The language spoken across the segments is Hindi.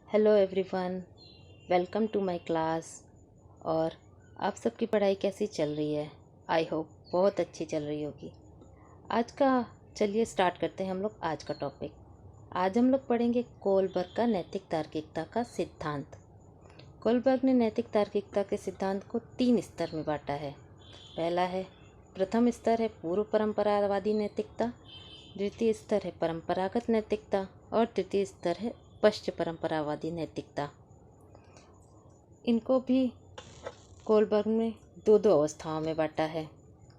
Hello everyone, welcome to my class. और आप सबकी पढ़ाई कैसी चल रही है? आई होप बहुत अच्छी चल रही होगी। आज का चलिए स्टार्ट करते हैं हम लोग आज का टॉपिक। आज हम लोग पढ़ेंगे कोलबर्ग का नैतिक तार्किकता का सिद्धांत। कोलबर्ग ने नैतिक तार्किकता के सिद्धांत को 3 स्तर में बांटा है। प्रथम स्तर है पूर्व परंपरावादी नैतिकता, द्वितीय स्तर है परंपरागत नैतिकता और तृतीय स्तर है पश्चिम परंपरावादी नैतिकता। इनको भी कोलबर्ग ने दो अवस्थाओं में बांटा है।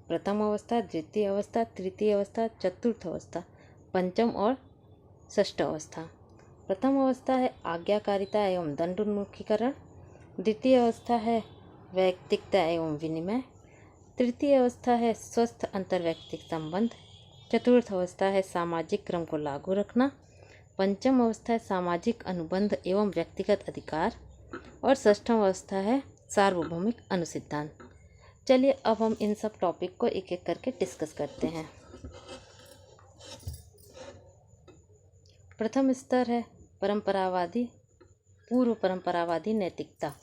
प्रथम अवस्था, द्वितीय अवस्था, तृतीय अवस्था, चतुर्थ अवस्था, पंचम और षष्ठ अवस्था। प्रथम अवस्था है आज्ञाकारिता एवं दंड उन्मुखीकरण। द्वितीय अवस्था है वैयक्तिकता एवं विनिमय। तृतीय अवस्था है स्वस्थ अंतर्वैयक्तिक संबंध। चतुर्थ अवस्था है सामाजिक क्रम को लागू रखना। पंचम अवस्था है सामाजिक अनुबंध एवं व्यक्तिगत अधिकार। और षष्ठम अवस्था है सार्वभौमिक अनुसिद्धांत। चलिए अब हम इन सब टॉपिक को एक एक करके डिस्कस करते हैं। प्रथम स्तर है पूर्व परंपरावादी नैतिकता।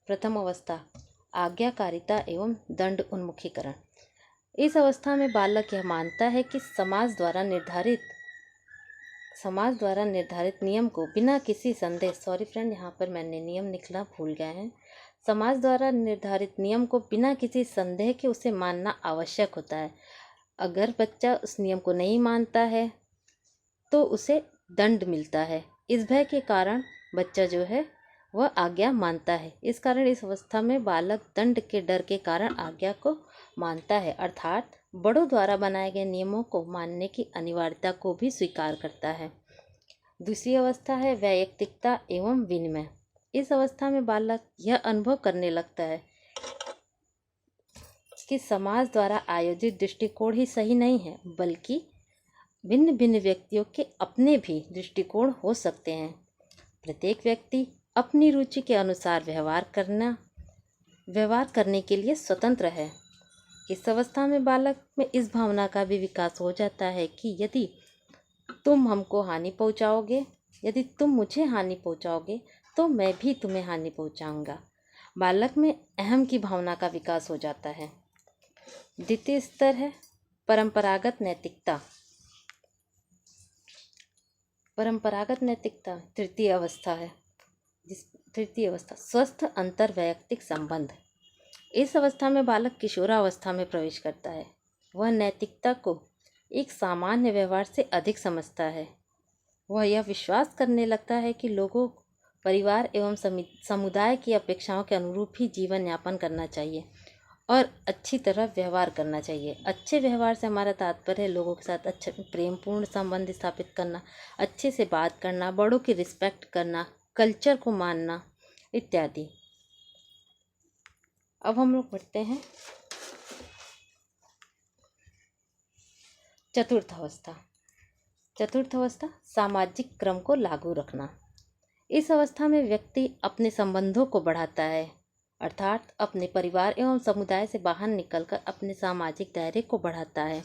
प्रथम अवस्था आज्ञाकारिता एवं दंड उन्मुखीकरण। इस अवस्था में बालक यह मानता है कि समाज द्वारा निर्धारित नियम को बिना किसी संदेह यहाँ पर मैंने नियम लिखना भूल गया है। समाज द्वारा निर्धारित नियम को बिना किसी संदेह के उसे मानना आवश्यक होता है। अगर बच्चा उस नियम को नहीं मानता है तो उसे दंड मिलता है। इस भय के कारण बच्चा जो है वह आज्ञा मानता है। इस कारण इस अवस्था में बालक दंड के डर के कारण आज्ञा को मानता है, अर्थात बड़ों द्वारा बनाए गए नियमों को मानने की अनिवार्यता को भी स्वीकार करता है। दूसरी अवस्था है वैयक्तिकता एवं विनिमय। इस अवस्था में बालक यह अनुभव करने लगता है कि समाज द्वारा आयोजित दृष्टिकोण ही सही नहीं है, बल्कि भिन्न भिन्न व्यक्तियों के अपने भी दृष्टिकोण हो सकते हैं। प्रत्येक व्यक्ति अपनी रुचि के अनुसार व्यवहार करने के लिए स्वतंत्र है। इस अवस्था में बालक में इस भावना का भी विकास हो जाता है कि यदि तुम मुझे हानि पहुंचाओगे तो मैं भी तुम्हें हानि पहुंचाऊंगा। बालक में अहम की भावना का विकास हो जाता है। द्वितीय स्तर है परंपरागत नैतिकता। तृतीय अवस्था स्वस्थ अंतर्वैयक्तिक संबंध। इस अवस्था में बालक किशोरावस्था में प्रवेश करता है। वह नैतिकता को एक सामान्य व्यवहार से अधिक समझता है। वह यह विश्वास करने लगता है कि लोगों परिवार एवं समुदाय की अपेक्षाओं के अनुरूप ही जीवन यापन करना चाहिए और अच्छी तरह व्यवहार करना चाहिए। अच्छे व्यवहार से हमारा तात्पर्य है लोगों के साथ अच्छे प्रेमपूर्ण संबंध स्थापित करना, अच्छे से बात करना, बड़ों की रिस्पेक्ट करना, कल्चर को मानना इत्यादि। अब हम लोग पढ़ते हैं चतुर्थ अवस्था सामाजिक क्रम को लागू रखना। इस अवस्था में व्यक्ति अपने संबंधों को बढ़ाता है, अर्थात अपने परिवार एवं समुदाय से बाहर निकलकर अपने सामाजिक दायरे को बढ़ाता है।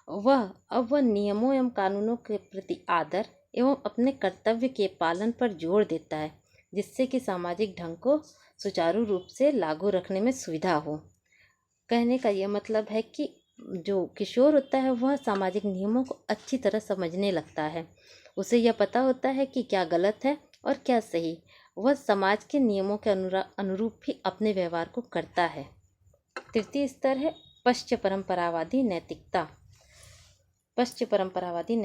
वह नियमों एवं कानूनों के प्रति आदर एवं अपने कर्तव्य के पालन पर जोर देता है, जिससे कि सामाजिक ढंग को सुचारू रूप से लागू रखने में सुविधा हो। कहने का यह मतलब है कि जो किशोर होता है वह सामाजिक नियमों को अच्छी तरह समझने लगता है। उसे यह पता होता है कि क्या गलत है और क्या सही। वह समाज के नियमों के अनुरूप ही अपने व्यवहार को करता है। तृतीय स्तर है पश्चिम परंपरावादी नैतिकता। पश्चिम परंपरावादी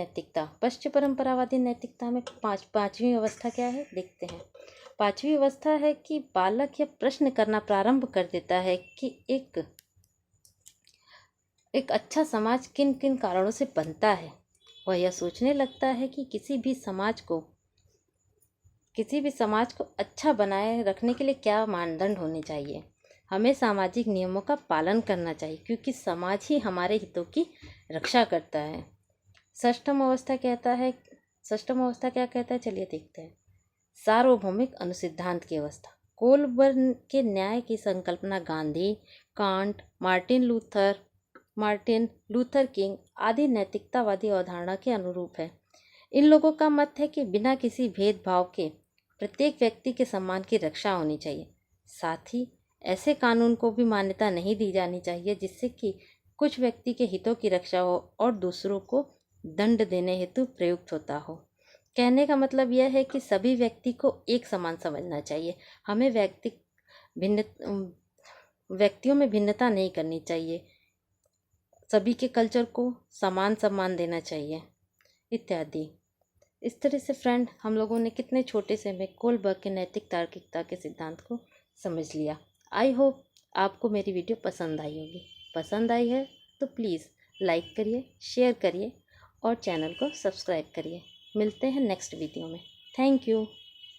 नैतिकता में पांचवी अवस्था क्या है देखते हैं। पांचवी अवस्था है कि बालक यह प्रश्न करना प्रारंभ कर देता है कि एक अच्छा समाज किन किन कारणों से बनता है। वह यह सोचने लगता है कि किसी भी समाज को अच्छा बनाए रखने के लिए क्या मानदंड होने चाहिए। हमें सामाजिक नियमों का पालन करना चाहिए, क्योंकि समाज ही हमारे हितों की रक्षा करता है। षष्ठम अवस्था क्या कहता है चलिए देखते हैं। सार्वभौमिक अनुसिद्धांत की अवस्था। कोलबर्ग के न्याय की संकल्पना Gandhi, can't, Martin Luther king आदि नैतिकतावादी अवधारणा के अनुरूप है। इन लोगों का मत है कि बिना किसी भेदभाव के प्रत्येक व्यक्ति के सम्मान की रक्षा होनी चाहिए। साथ ही ऐसे कानून को भी मान्यता नहीं दी जानी चाहिए जिससे कि कुछ व्यक्ति के हितों की रक्षा हो और दूसरों को दंड देने हेतु प्रयुक्त होता हो। कहने का मतलब यह है कि सभी व्यक्ति को एक समान समझना चाहिए। हमें व्यक्तियों में भिन्नता नहीं करनी चाहिए। सभी के कल्चर को समान सम्मान देना चाहिए इत्यादि। इस तरह से फ्रेंड, हम लोगों ने कितने छोटे से में कोलबर्ग के नैतिक तार्किकता के सिद्धांत को समझ लिया। आई होप आपको मेरी वीडियो पसंद आई होगी। पसंद आई है तो प्लीज़ लाइक करिए, शेयर करिए और चैनल को सब्सक्राइब करिए। मिलते हैं नेक्स्ट वीडियो में। Thank you.